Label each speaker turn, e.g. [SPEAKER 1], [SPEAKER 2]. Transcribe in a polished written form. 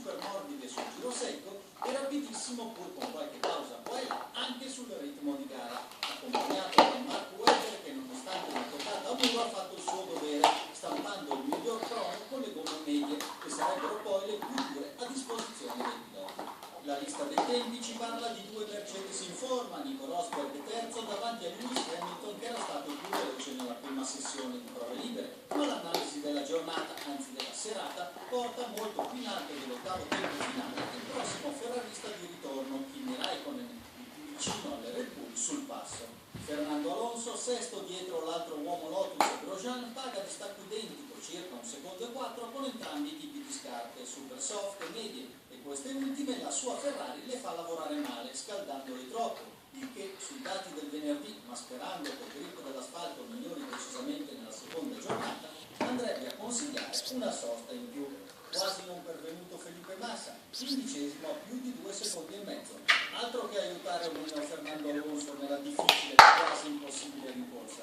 [SPEAKER 1] super morbide sul giro secco e rapidissimo pur con qualche pausa qua e là anche sul ritmo di gara, accompagnato da Mark Webber che nonostante una toccata a muro ha fatto il suo dovere, stampando il miglior crono con le gomme medie che sarebbero poi le più dure a disposizione dei piloti. La lista dei tempi ci parla di due Mercedes in forma, Nico Rosberg terzo davanti a Lewis Hamilton che era stato il più veloce nella prima sessione di prove libere, ma l'analisi della giornata, anzi della serata, porta molto più in alto dell'ottavo tempo finale il prossimo ferrarista di ritorno, Kimi Raikkonen, il più vicino alle Red Bull sul passo. Fernando Alonso, sesto dietro l'altro uomo Lotus Grosjean, paga distacco identico, circa 1,4 secondi, con entrambi i tipi di scarpe, super soft e medie, e queste ultime la sua Ferrari le fa lavorare male, scaldandole troppo, il che sui dati del venerdì, mascherando col grip dell'asfalto migliori decisamente nella seconda giornata, andrebbe a consigliare una sosta in più. Quasi non pervenuto Felipe Massa, 15° a più di 2,5 secondi. Altro che aiutare un Fernando Alonso nella difficile e quasi impossibile rincorsa.